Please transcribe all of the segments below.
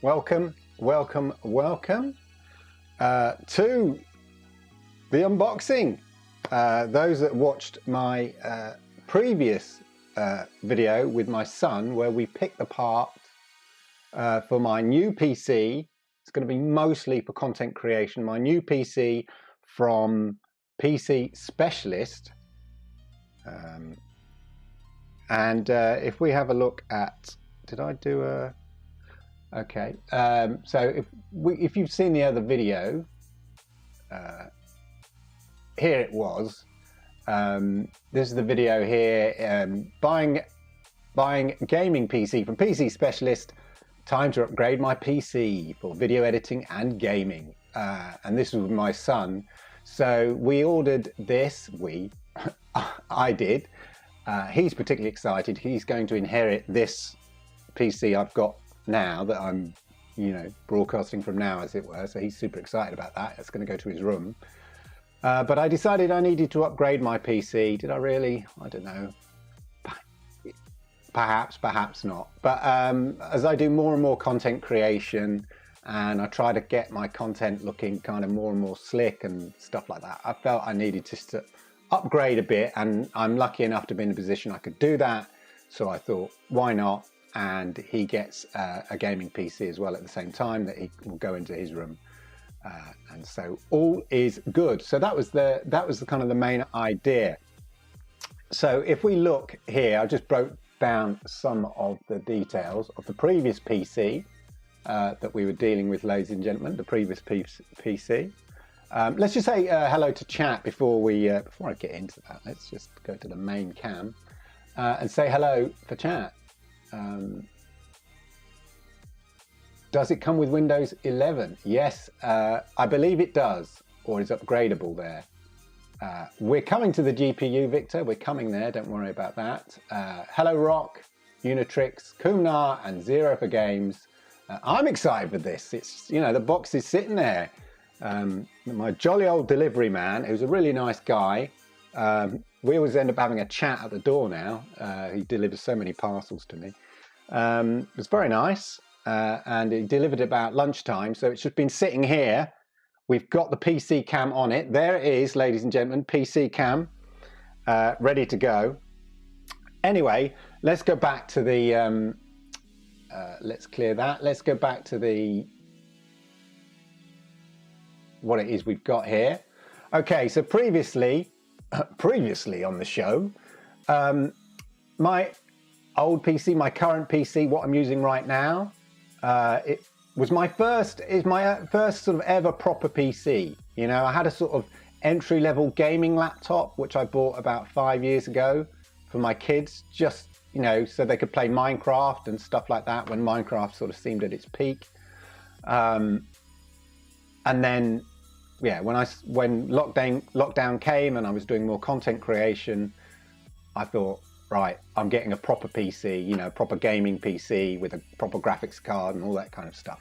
welcome to the unboxing. Those that watched my previous video with my son where we picked apart for my new PC, it's going to be mostly for content creation, my new PC from PC Specialist. And if we have a look at, did I do a... Okay, so if you've seen the other video, here it was. This is the video here, buying gaming PC from PC Specialist. Time to upgrade my PC for video editing and gaming. And this was my son. So we ordered this, I did. He's particularly excited. He's going to inherit this PC I've got now that I'm, broadcasting from now, as it were. So he's super excited about that. It's going to go to his room. But I decided I needed to upgrade my PC. Did I really? I don't know. Perhaps not. But as I do more and more content creation and I try to get my content looking kind of more and more slick and stuff like that, I felt I needed just to upgrade a bit, and I'm lucky enough to be in a position I could do that. So I thought, why not? And he gets a gaming PC as well at the same time that he will go into his room. And so all is good. So that was the kind of the main idea. So if we look here, I just broke down some of the details of the previous PC that we were dealing with, ladies and gentlemen, the previous PC. Let's just say hello to chat before I get into that. Let's just go to the main cam and say hello for chat. Does it come with Windows 11? Yes, I believe it does, or is upgradable there. We're coming to the GPU, Victor. We're coming there. Don't worry about that. Hello, Rock, Unitrix, Kumnar, and Zero for Games. I'm excited for this. It's, the box is sitting there. My jolly old delivery man, who's a really nice guy. We always end up having a chat at the door now. He delivers so many parcels to me. It was very nice. And it delivered about lunchtime. So it's just been sitting here. We've got the PC cam on it. There it is, ladies and gentlemen, PC cam, ready to go. Anyway, let's go back to the, let's clear that. Let's go back to what it is we've got here. Okay, so previously on the show, my old PC, my current PC, what I'm using right now, it was my first sort of ever proper PC. I had a sort of entry-level gaming laptop, which I bought about 5 years ago for my kids, just, so they could play Minecraft and stuff like that when Minecraft sort of seemed at its peak. And then, yeah, when lockdown came and I was doing more content creation, I thought, right, I'm getting a proper PC, proper gaming PC with a proper graphics card and all that kind of stuff.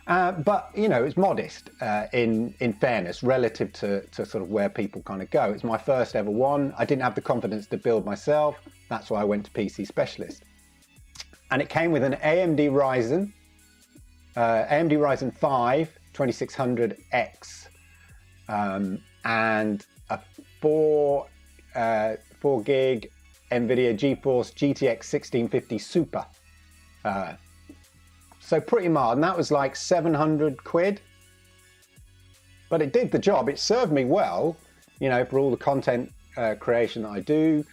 But, it's modest in fairness, relative to sort of where people kind of go. It's my first ever one. I didn't have the confidence to build myself. That's why I went to PC Specialist. And it came with an AMD Ryzen 5 2600X and a 4 gig NVIDIA GeForce GTX 1650 Super. So pretty mild, and that was like 700 quid. But it did the job. It served me well, for all the content creation that I do,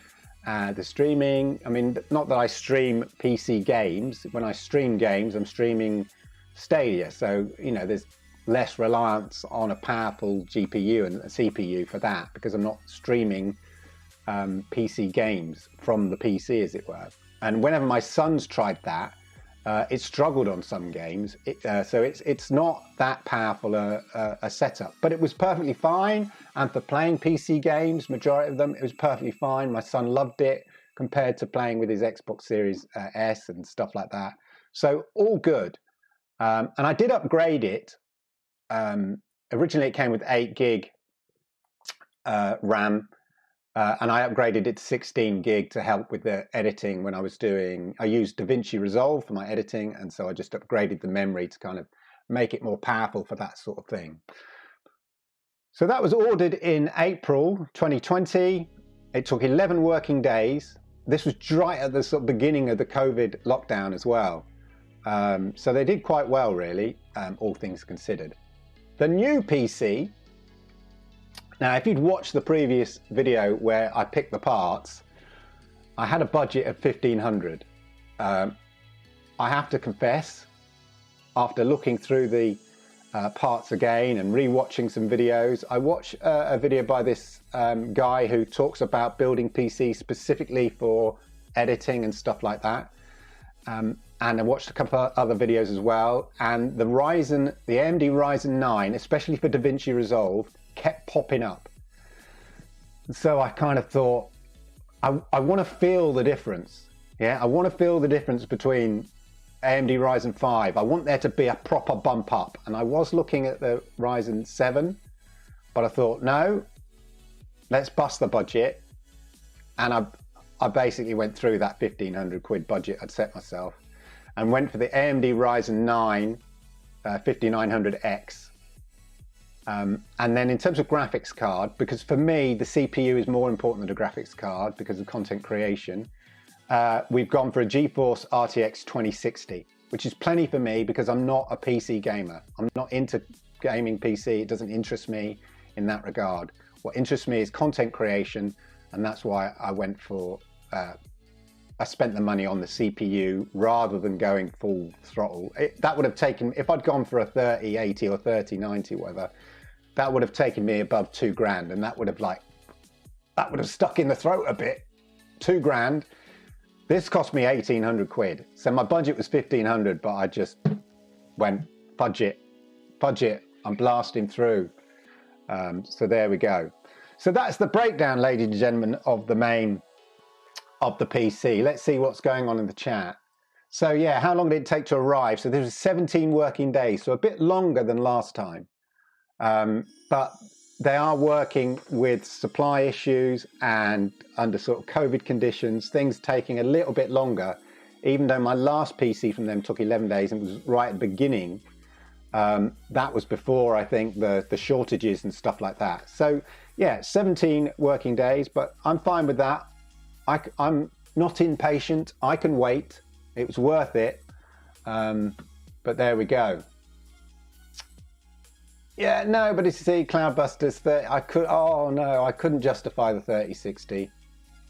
the streaming. I mean, not that I stream PC games. When I stream games, I'm streaming Stadia. So, there's less reliance on a powerful GPU and a CPU for that, because I'm not streaming PC games from the PC, as it were. And whenever my son's tried that, it struggled on some games. So it's not that powerful a setup, but it was perfectly fine. And for playing PC games, majority of them, it was perfectly fine. My son loved it compared to playing with his Xbox Series S and stuff like that. So all good. And I did upgrade it. Originally, it came with 8 gig RAM. and I upgraded it to 16 gig to help with the editing when I was I used DaVinci Resolve for my editing, and so I just upgraded the memory to kind of make it more powerful for that sort of thing. So that was ordered in April 2020. It took 11 working days. This was right at the sort of beginning of the COVID lockdown as well. So they did quite well, really, all things considered. The new PC, now if you'd watched the previous video where I picked the parts, I had a budget of 1,500. I have to confess, after looking through the parts again and re-watching some videos, I watched a video by this guy who talks about building PCs specifically for editing and stuff like that. And I watched a couple of other videos as well, and the AMD Ryzen 9, especially for DaVinci Resolve, kept popping up. And so I kind of thought, I want to feel the difference. Yeah, I want to feel the difference between AMD Ryzen 5. I want there to be a proper bump up. And I was looking at the Ryzen 7, but I thought, no, let's bust the budget. And I basically went through that 1,500 quid budget I'd set myself and went for the AMD Ryzen 9 5900X. And then in terms of graphics card, because for me, the CPU is more important than the graphics card because of content creation, we've gone for a GeForce RTX 2060, which is plenty for me because I'm not a PC gamer. I'm not into gaming PC. It doesn't interest me in that regard. What interests me is content creation, and that's why I went for, I spent the money on the CPU rather than going full throttle. That would have taken, if I'd gone for a 3080 or 3090, whatever, that would have taken me above £2,000, and that would have stuck in the throat a bit. £2,000. This cost me 1,800 quid. So my budget was 1,500, but I just went budget. I'm blasting through. So there we go. So that's the breakdown, ladies and gentlemen, of the PC. Let's see what's going on in the chat. So yeah, how long did it take to arrive? So this was 17 working days, so a bit longer than last time. But they are working with supply issues and under sort of COVID conditions, things taking a little bit longer, even though my last PC from them took 11 days and was right at the beginning. That was before, I think, the shortages and stuff like that. So yeah, 17 working days, but I'm fine with that. I'm not impatient. I can wait. It was worth it. But there we go. Yeah, no, but it's see, Cloudbusters 30. I couldn't justify the 3060.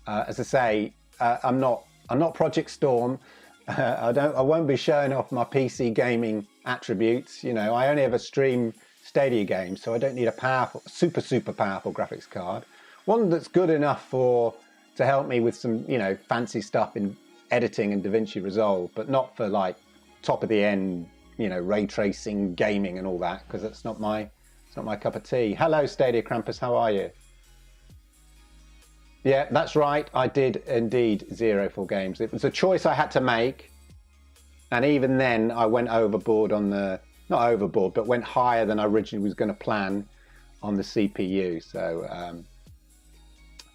As I say, I'm not Project Storm. I won't be showing off my PC gaming attributes. You know, I only ever stream Stadia games, so I don't need a powerful, super powerful graphics card. One that's good enough to help me with some, you know, fancy stuff in editing and DaVinci Resolve, but not for like top of the end, you know, ray tracing, gaming and all that, because it's not my cup of tea. Hello, Stadia Krampus, how are you? Yeah, that's right. I did indeed zero full games. It was a choice I had to make. And even then I went overboard on not overboard, but went higher than I originally was going to plan on the CPU. So,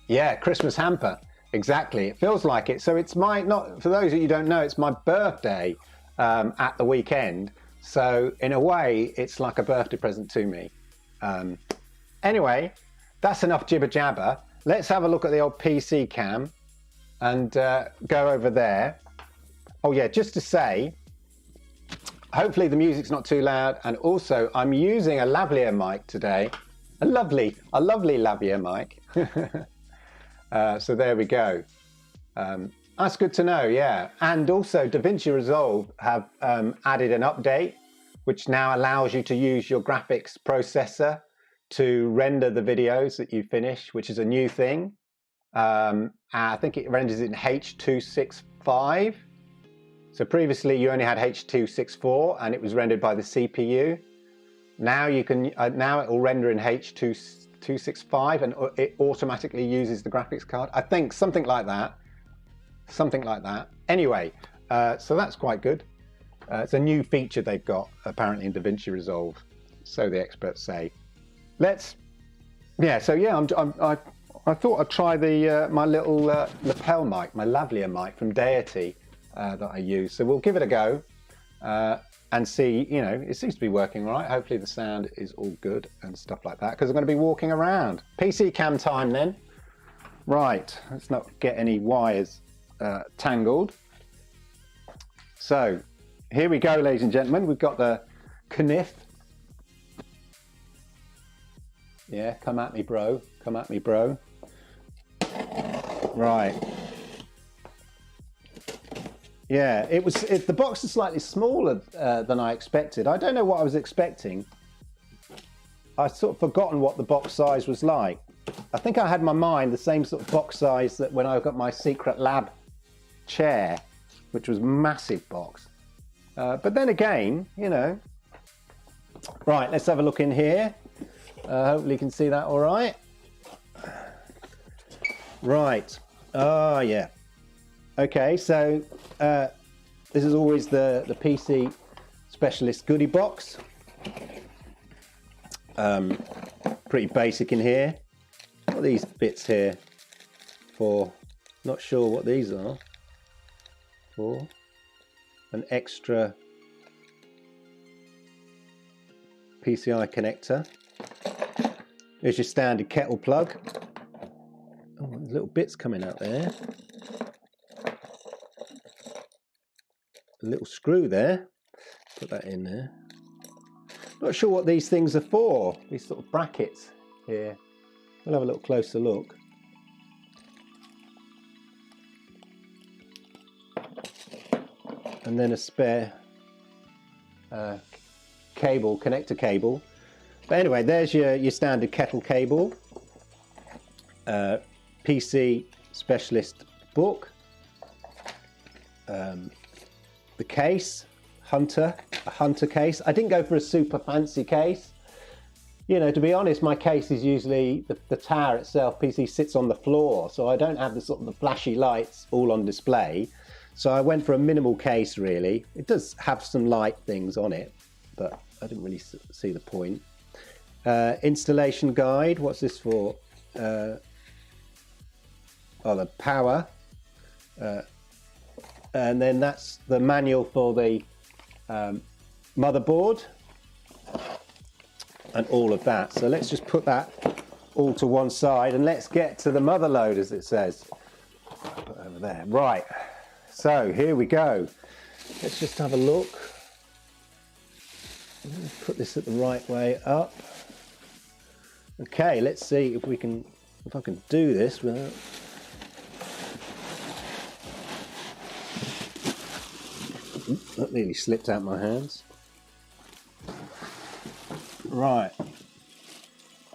yeah, Christmas hamper. Exactly. It feels like it. So it's for those of you who don't know, it's my birthday at the weekend. So in a way, it's like a birthday present to me. Anyway, that's enough jibber jabber. Let's have a look at the old PC cam and go over there. Oh yeah, just to say, hopefully the music's not too loud. And also I'm using a lavalier mic today. A lovely lavalier mic. So there we go. That's good to know, yeah. And also DaVinci Resolve have added an update which now allows you to use your graphics processor to render the videos that you finish, which is a new thing. I think it renders it in H.265. So previously you only had H.264 and it was rendered by the CPU. Now you can now it will render in H.265 and it automatically uses the graphics card. I think something like that. Anyway, so that's quite good. It's a new feature they've got apparently in DaVinci Resolve, so the experts say. I'm I thought I'd try the my little lapel mic, my lavalier mic from Deity that I use. So we'll give it a go and see, you know, it seems to be working all right. Hopefully the sound is all good and stuff like that, because I'm going to be walking around. PC cam time then. Right, let's not get any wires tangled. So here we go, ladies and gentlemen. We've got the Kniff. Yeah, come at me, bro. Come at me, bro. Right. Yeah, the box is slightly smaller than I expected. I don't know what I was expecting. I've sort of forgotten what the box size was like. I think I had in my mind the same sort of box size that when I got my Secret Lab chair, which was a massive box. But then again, you know. Right, let's have a look in here. Hopefully you can see that all right. Right. Oh, yeah. Okay, so this is always the PC Specialist goodie box. Pretty basic in here. What are these bits here for? Not sure what these are. For an extra PCI connector. There's your standard kettle plug. Oh, little bits coming out there. A little screw there. Put that in there. Not sure what these things are for. These sort of brackets here. We'll have a little closer look. And then a spare cable, connector cable. But anyway, there's your standard kettle cable. PC Specialist book. The case, a Hunter case. I didn't go for a super fancy case. You know, to be honest, my case is usually the tower itself. PC sits on the floor, so I don't have the sort of the flashy lights all on display. So I went for a minimal case, really. It does have some light things on it, but I didn't really see the point. Installation guide. What's this for? Oh, the power. And then that's the manual for the motherboard and all of that. So let's just put that all to one side and let's get to the mother load, as it says. Put it over there. Right. So here we go. Let's just have a look. Put this at the right way up. Okay, let's see if I can do this without. That nearly slipped out my hands. Right.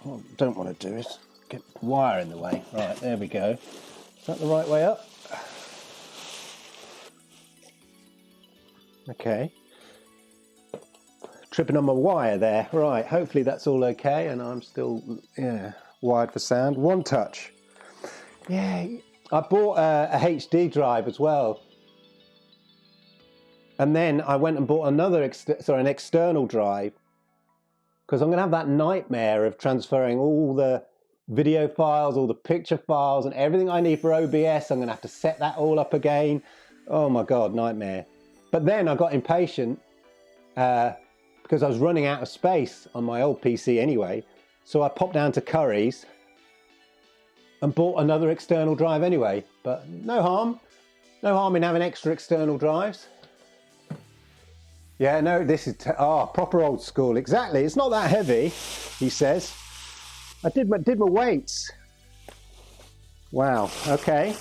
Oh, don't want to do it. Get wire in the way. Right, there we go. Is that the right way up? Okay. Tripping on my wire there. Right, hopefully that's all okay and I'm still, wired for sound. One touch. Yeah, I bought a HD drive as well. And then I went and bought an external drive, because I'm going to have that nightmare of transferring all the video files, all the picture files and everything I need for OBS. I'm going to have to set that all up again. Oh my God, nightmare. But then I got impatient because I was running out of space on my old PC anyway. So I popped down to Curry's and bought another external drive anyway. But no harm in having extra external drives. Yeah, no, this is proper old school. Exactly. It's not that heavy, he says. I did my weights. Wow. Okay.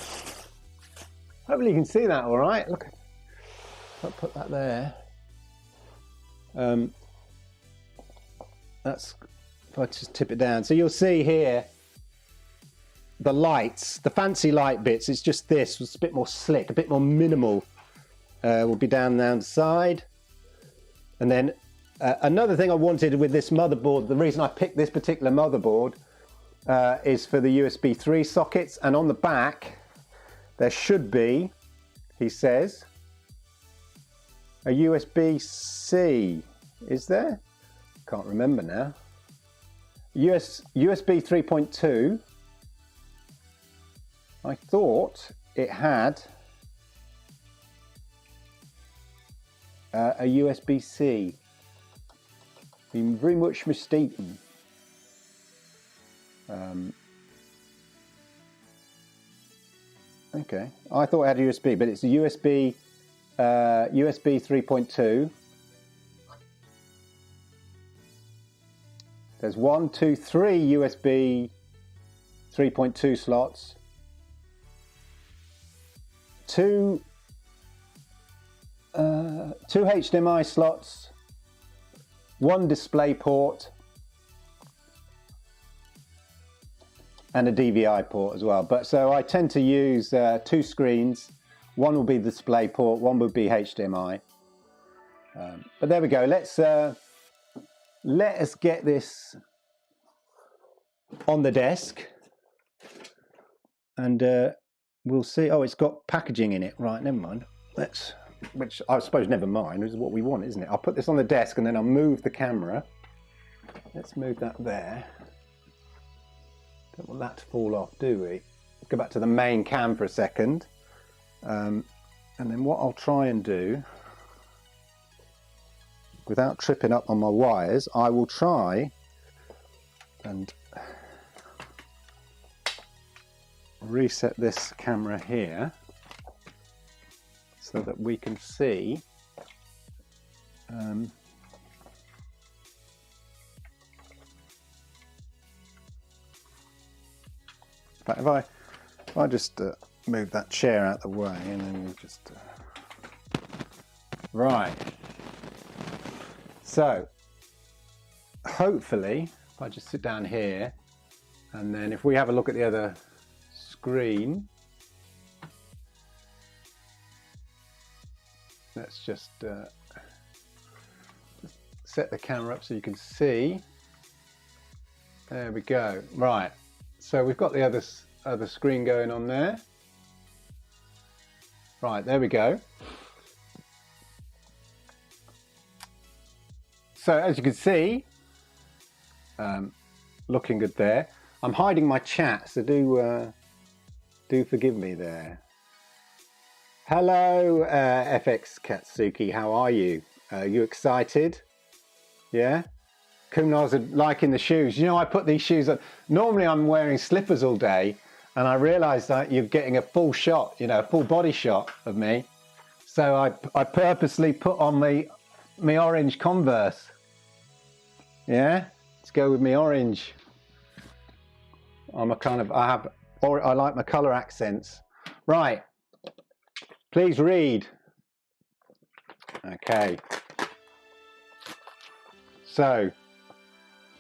Hopefully you can see that all right. Look, I'll put that there. That's if I just tip it down. So you'll see here the lights, the fancy light bits. It's just this. It's a bit more slick, a bit more minimal. Will be down the side. And then another thing I wanted with this motherboard, the reason I picked this particular motherboard is for the USB 3 sockets. And on the back, there should be, he says, a USB-C. Is there? Can't remember now. USB 3.2 I thought it had a USB-C. Been very much mistaken. Okay, I thought it had a USB, but it's a USB 3.2. There's 1, 2, 3 USB 3.2 slots, 2 HDMI slots, 1 display port, and a DVI port as well. But so I tend to use 2 screens. One will be the display port, one will be HDMI. But there we go. Let us get this on the desk, and we'll see. Oh, it's got packaging in it. Right, never mind. Which I suppose never mind, is what we want, isn't it? I'll put this on the desk and then I'll move the camera. Let's move that there. Don't want that to fall off, do we? Go back to the main cam for a second. And then what I'll try and do, without tripping up on my wires, I will try and reset this camera here so that we can see but if I just move that chair out of the way, and then we just right. So hopefully, if I just sit down here, and then if we have a look at the other screen, let's just set the camera up so you can see. There we go. Right. So we've got the other screen going on there. Right, there we go. So as you can see, looking good there. I'm hiding my chat, so do forgive me there. Hello, FX Katsuki, how are you? You excited? Yeah? Kumnar's liking the shoes. You know, I put these shoes on. Normally I'm wearing slippers all day, and I realised that you're getting a full shot, you know, a full body shot of me. So I purposely put on me orange Converse. Yeah? Let's go with me orange. I like my colour accents. Right. Please read. Okay. So,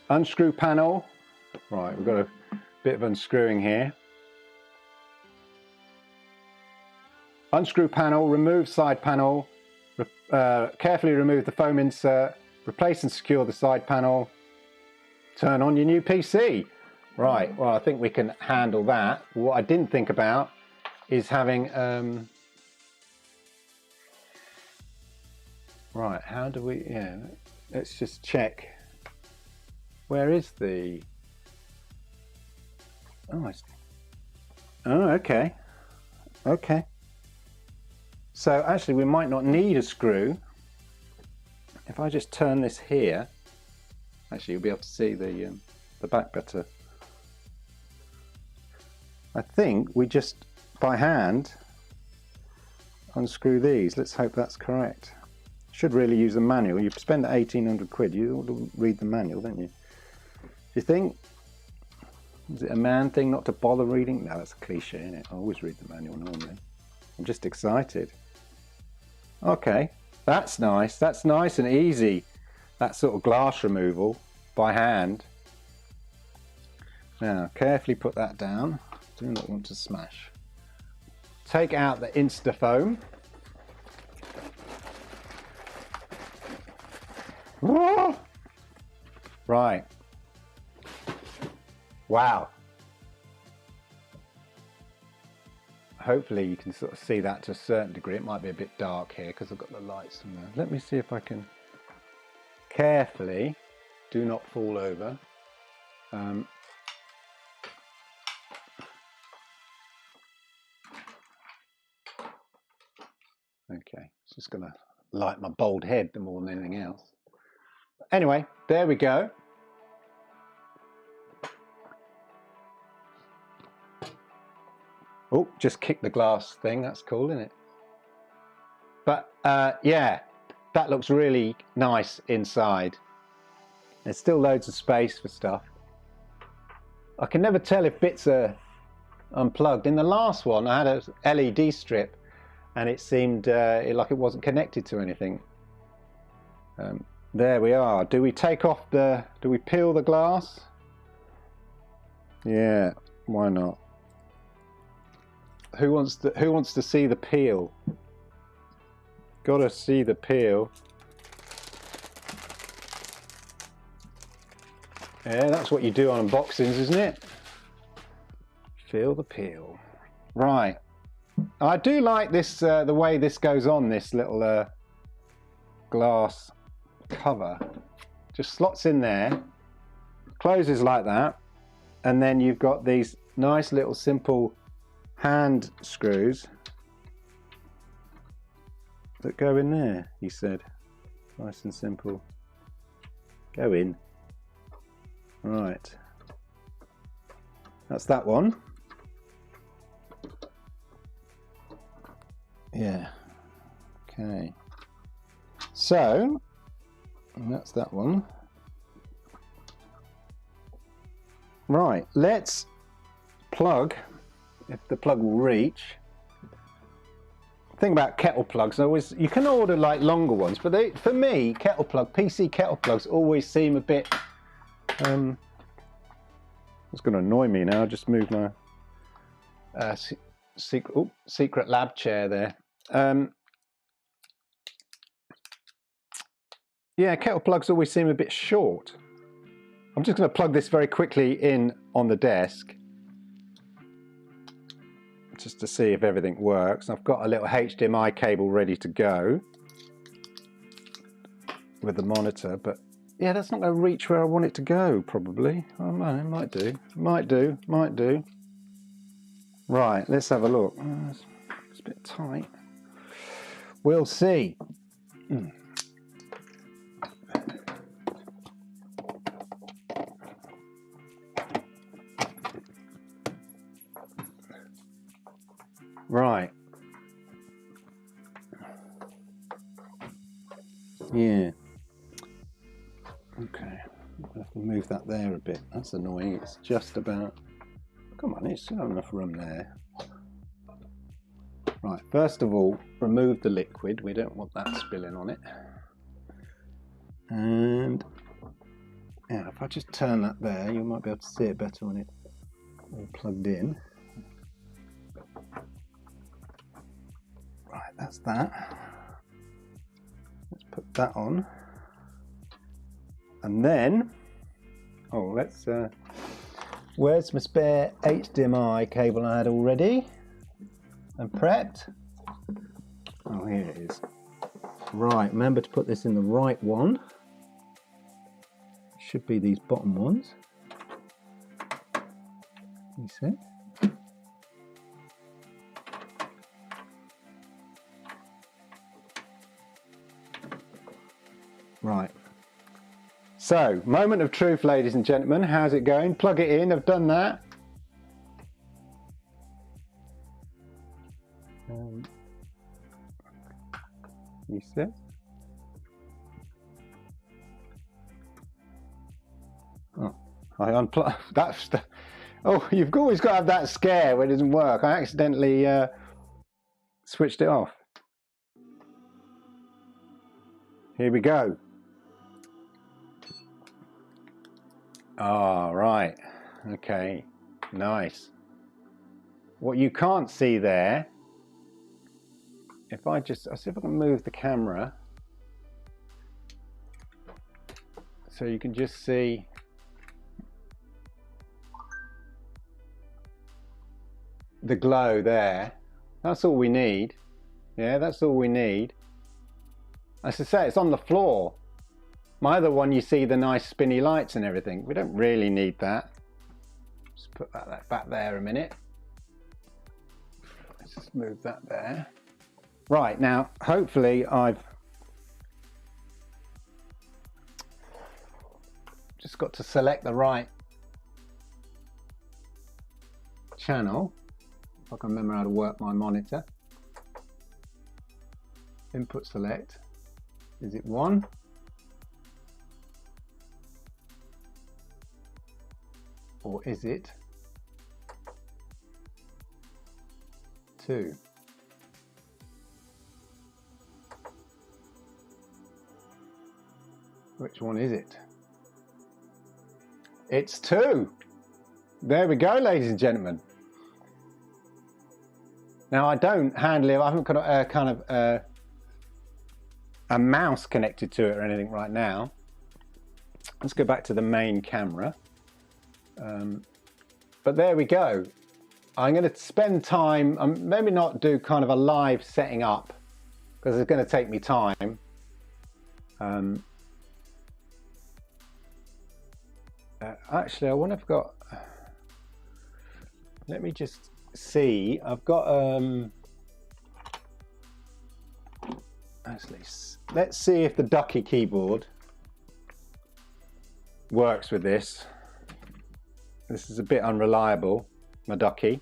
unscrew panel. Right, we've got a bit of unscrewing here. Unscrew panel, remove side panel, carefully remove the foam insert, replace and secure the side panel, turn on your new PC. Right, well, I think we can handle that. What I didn't think about is having right, how do we, yeah, let's just check. Where is the, oh, okay. Okay. So actually we might not need a screw. If I just turn this here, actually you'll be able to see the back better. I think we just, by hand, unscrew these. Let's hope that's correct. Should really use the manual. You spend 1,800 quid, you ought to read the manual, don't you? Do you think? Is it a man thing not to bother reading? No, that's a cliche, isn't it? I always read the manual normally. I'm just excited. Okay, that's nice. That's nice and easy. That sort of glass removal by hand. Now, carefully put that down. Do not want to smash. Take out the Instafoam. Right. Wow. Hopefully you can sort of see that to a certain degree. It might be a bit dark here because I've got the lights on there. Let me see if I can carefully, do not fall over. Okay, it's just gonna light my bald head more than anything else. Anyway, there we go. Oh, just kicked the glass thing. That's cool, isn't it? But yeah, that looks really nice inside. There's still loads of space for stuff. I can never tell if bits are unplugged. In the last one, I had a LED strip and it seemed like it wasn't connected to anything. There we are. Do we peel the glass? Yeah, why not? Who wants to see the peel? Gotta see the peel. Yeah, that's what you do on unboxings, isn't it? Feel the peel. Right. I do like this, the way this goes on, this little glass cover. Just slots in there, closes like that, and then you've got these nice little simple hand screws that go in there, he said. Nice and simple. Go in. Right. That's that one. Yeah. Okay. So, that's that one. Right, let's plug, if the plug will reach. The thing about kettle plugs, you can order like longer ones, but for me, PC kettle plugs always seem a bit, it's going to annoy me now. I just moved my secret lab chair there. Yeah, kettle plugs always seem a bit short. I'm just going to plug this very quickly in on the desk just to see if everything works. I've got a little HDMI cable ready to go with the monitor, but yeah, that's not going to reach where I want it to go, probably. Oh man, it might do. Might do. Right, let's have a look. It's a bit tight. We'll see. Right. Yeah. Okay. I'll have to move that there a bit. That's annoying. It's just about... Come on, it's still enough room there. Right, first of all, remove the liquid. We don't want that spilling on it. And yeah, if I just turn that there, you might be able to see it better when it's all plugged in. Right, that's that. Let's put that on. And then, let's, where's my spare HDMI cable I had already and prepped? Oh, here it is. Right, remember to put this in the right one. Should be these bottom ones. You see? Right. So, moment of truth, ladies and gentlemen. How's it going? Plug it in. I've done that. You see? Oh, I unplug. That's the... Oh, you've always got to have that scare when it doesn't work. I accidentally switched it off. Here we go. Ah, right. Okay. Nice. What you can't see there, I'll see if I can move the camera so you can just see the glow there. That's all we need. Yeah, that's all we need. As I say, it's on the floor. My other one, you see the nice spinny lights and everything. We don't really need that. Just put that back there a minute. Let's just move that there. Right, now hopefully I've just got to select the right channel. If I can remember how to work my monitor. Input select. Is it 1? Or is it 2? Which one is it? It's 2. There we go, ladies and gentlemen. Now I don't handle it. I haven't got a kind of a mouse connected to it or anything right now. Let's go back to the main camera. But there we go. I'm going to spend time, maybe not do kind of a live setting up because it's going to take me time. Actually, I wonder if I've got, let me just see. I've got, actually, let's see if the Ducky keyboard works with this. This is a bit unreliable, my Ducky.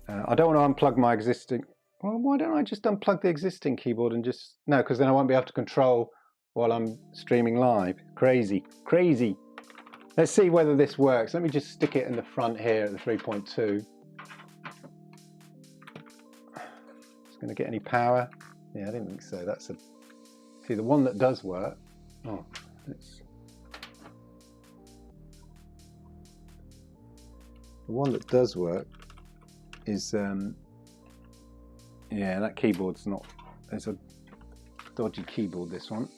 I don't want to unplug my existing, well, why don't I just unplug the existing keyboard and just, no, because then I won't be able to control while I'm streaming live. Crazy, crazy. Let's see whether this works. Let me just stick it in the front here at the 3.2. It's going to get any power? Yeah, I didn't think so. That's a, see, the one that does work. Oh, it's the one that does work is yeah, that keyboard's not, it's a dodgy keyboard, this one.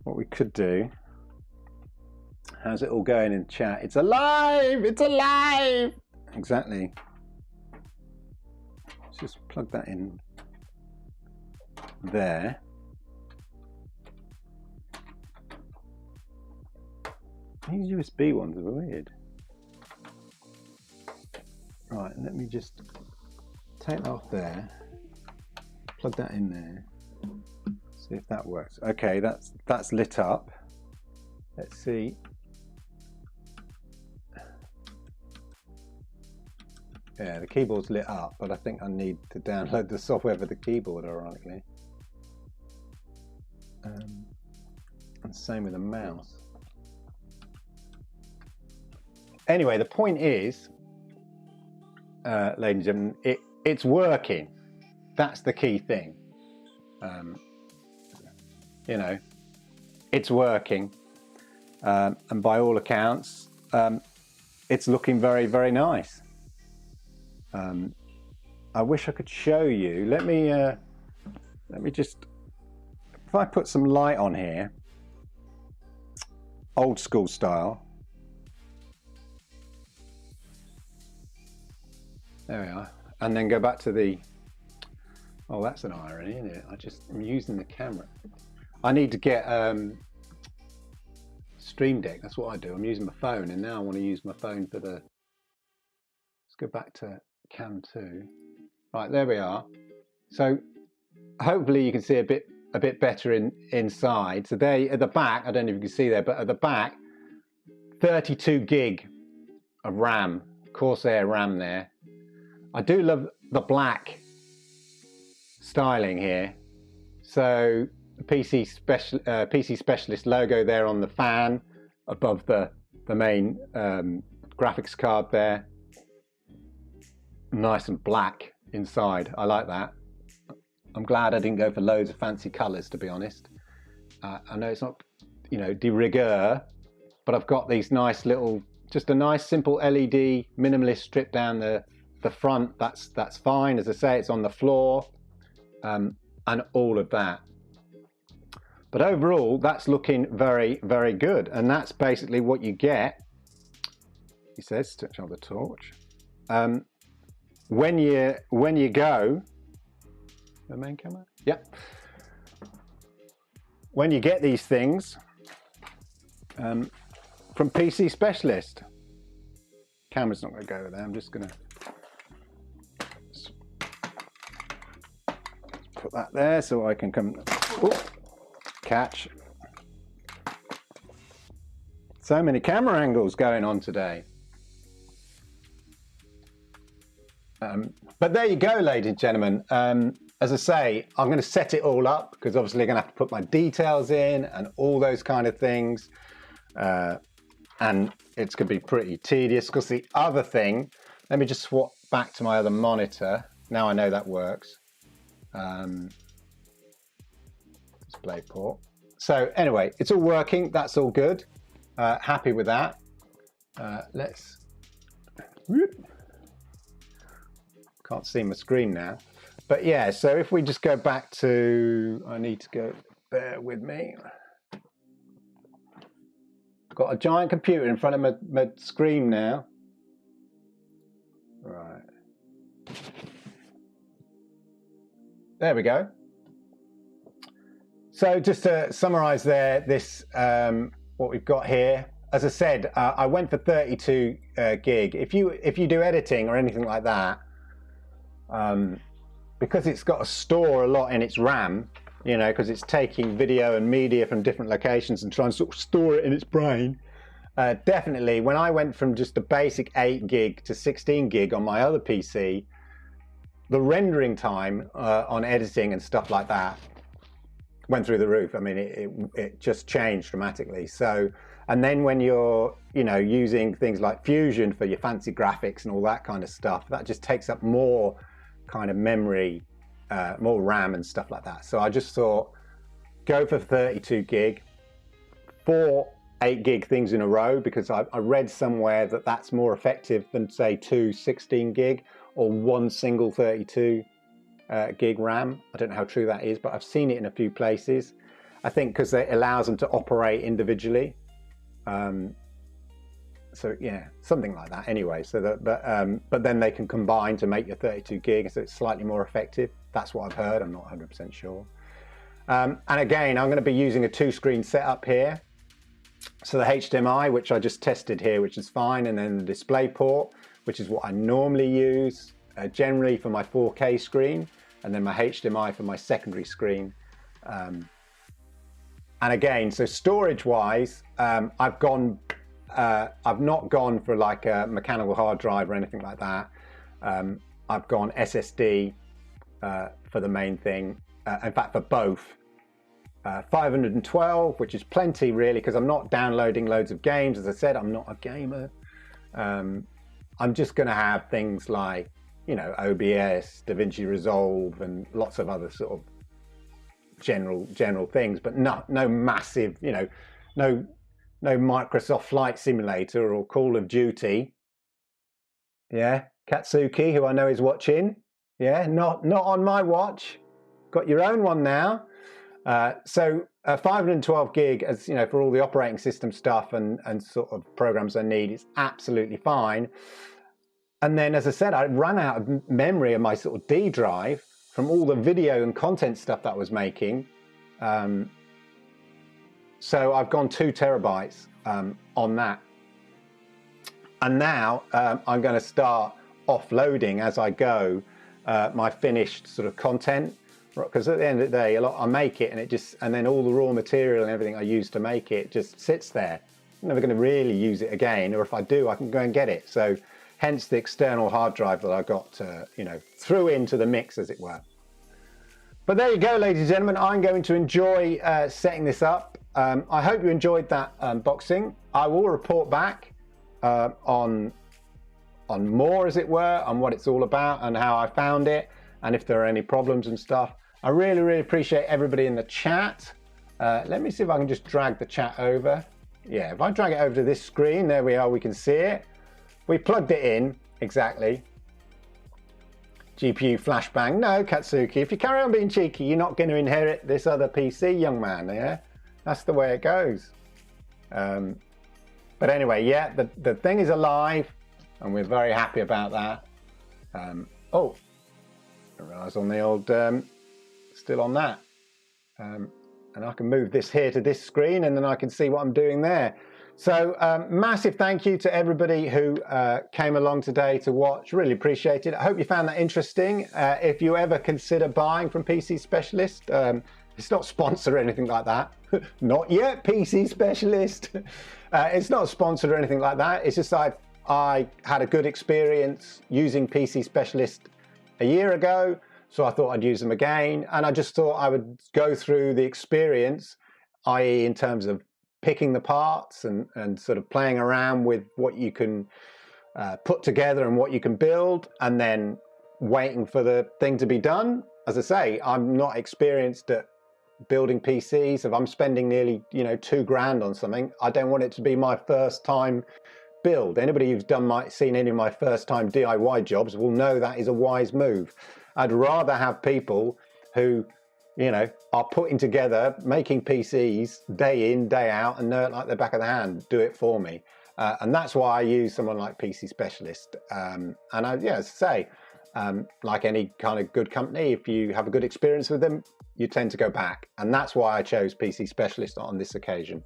What we could do, how's it all going in chat? It's alive! It's alive! Exactly. Let's just plug that in there. These USB ones are weird. Right, let me just take that off there, plug that in there, see if that works. Okay, that's lit up. Let's see. Yeah, the keyboard's lit up, but I think I need to download the software for the keyboard, ironically. And same with the mouse. Anyway, the point is, ladies and gentlemen, it's working. That's the key thing. You know, it's working. And by all accounts, it's looking very, very nice. I wish I could show you. Let me just, if I put some light on here, old school style. There we are. And then go back to the, oh, that's an irony, isn't it? I'm using the camera. I need to get Stream Deck. That's what I do. I'm using my phone, and now I want to use my phone for the, let's go back to Cam 2. Right, there we are. So hopefully you can see a bit better inside. So there at the back, I don't know if you can see there, but at the back, 32 gig of RAM, Corsair RAM there. I do love the black styling here. So the PC Specialist logo there on the fan above the main graphics card there. Nice and black inside. I like that. I'm glad I didn't go for loads of fancy colors, to be honest. I know it's not, you know, de rigueur, but I've got these nice little, just a nice simple LED minimalist strip down the front. That's fine. As I say, it's on the floor, and all of that. But overall, that's looking very, very good. And that's basically what you get. He says, switch on the torch. When you go, the main camera? Yep. When you get these things, for from PC Specialist. Camera's not going to go there. I'm just going to put that there so I can come. Catch. So many camera angles going on today. But there you go, ladies and gentlemen. As I say, I'm going to set it all up because obviously I'm going to have to put my details in and all those kind of things. And it's going to be pretty tedious because the other thing, let me just swap back to my other monitor. Now I know that works. Display port. So anyway, it's all working. That's all good. Happy with that. Let's. Can't see my screen now. But yeah, so if we just go back to, I need to go, bear with me. I've got a giant computer in front of my screen now. Right. There we go. So just to summarize there, this, what we've got here, as I said, I went for 32 gig. If you do editing or anything like that, because it's got to store a lot in its RAM, you know, because it's taking video and media from different locations and trying to sort of store it in its brain. Definitely, when I went from just a basic 8 gig to 16 gig on my other PC, the rendering time on editing and stuff like that went through the roof. I mean, it just changed dramatically. So, and then when you're, you know, using things like Fusion for your fancy graphics and all that kind of stuff, that just takes up more kind of memory, more RAM and stuff like that. So I just thought, go for 32 gig, 4 8 gig things in a row, because I read somewhere that that's more effective than say 2 16 gig or 1 single 32 gig RAM. I don't know how true that is, but I've seen it in a few places. I think because it allows them to operate individually. So yeah, something like that anyway. So that, but then they can combine to make your 32 gig, so it's slightly more effective. That's what I've heard. I'm not 100% sure. And again, I'm going to be using a 2-screen setup here. So the HDMI, which I just tested here, which is fine, and then the display port, which is what I normally use generally for my 4K screen, and then my HDMI for my secondary screen. And again, so storage-wise, I've not gone for like a mechanical hard drive or anything like that. I've gone SSD for the main thing. In fact, for both. 512, which is plenty really, because I'm not downloading loads of games. As I said, I'm not a gamer. I'm just going to have things like, you know, OBS, DaVinci Resolve, and lots of other sort of general things, but no massive, you know, no Microsoft Flight Simulator or Call of Duty. Yeah, Katsuki, who I know is watching. Yeah, not on my watch. Got your own one now. So 512 gig, as you know, for all the operating system stuff and sort of programs I need, is absolutely fine. And then, as I said, I ran out of memory of my sort of D drive from all the video and content stuff that I was making. So I've gone 2 terabytes on that. And now I'm going to start offloading as I go my finished sort of content. Because at the end of the day, I make it, and then all the raw material and everything I use to make it just sits there. I'm never going to really use it again, or if I do, I can go and get it. So, hence the external hard drive that I got, you know, threw into the mix, as it were. But there you go, ladies and gentlemen. I'm going to enjoy setting this up. I hope you enjoyed that unboxing. I will report back on more, as it were, on what it's all about and how I found it, and if there are any problems and stuff. I really appreciate everybody in the chat. Let me see if I can just drag the chat over. Yeah, if I drag it over to this screen, there we are, we can see it. We plugged it in, exactly. GPU flashbang. No, Katsuki, if you carry on being cheeky, you're not going to inherit this other PC, young man, yeah? That's the way it goes. But anyway, yeah, the thing is alive, and we're very happy about that. Oh, I was on the old... still on that, and I can move this here to this screen, and then I can see what I'm doing there. So massive thank you to everybody who came along today to watch. Really appreciate it. I hope you found that interesting. If you ever consider buying from PC Specialist, it's not sponsored or anything like that. Not yet, PC Specialist. It's not sponsored or anything like that. It's just I had a good experience using PC Specialist a year ago, so I thought I'd use them again. And I just thought I would go through the experience, i.e. in terms of picking the parts and sort of playing around with what you can put together and what you can build, and then waiting for the thing to be done. As I say, I'm not experienced at building PCs. If I'm spending nearly, $2,000 on something, I don't want it to be my first time build. Anybody who's seen any of my first time DIY jobs will know that is a wise move. I'd rather have people who are putting together, making PCs day in, day out, and know it like the back of the hand, do it for me. And that's why I use someone like PC Specialist. And as I say, like any kind of good company, if you have a good experience with them, you tend to go back. And that's why I chose PC Specialist on this occasion.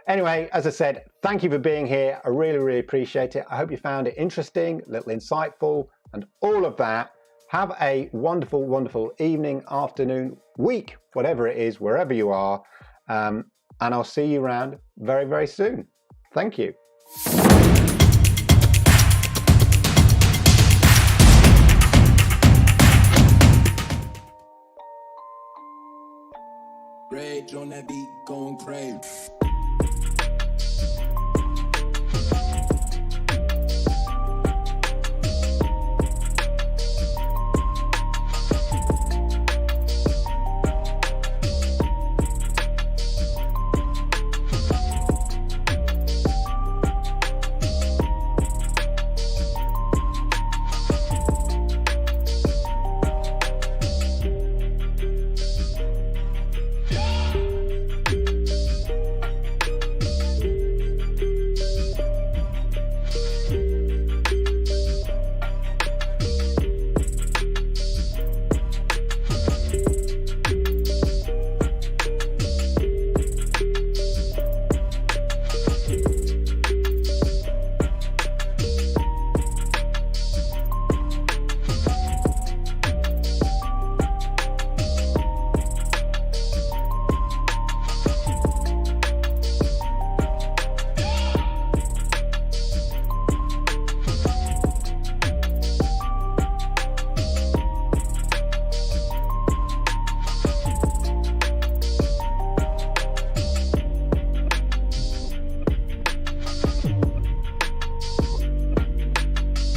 Anyway, as I said, thank you for being here. I really, really appreciate it. I hope you found it interesting, a little insightful, and all of that. Have a wonderful, wonderful evening, afternoon, week, whatever it is, wherever you are. And I'll see you around very, very soon. Thank you. Rage on that beat, going crazy.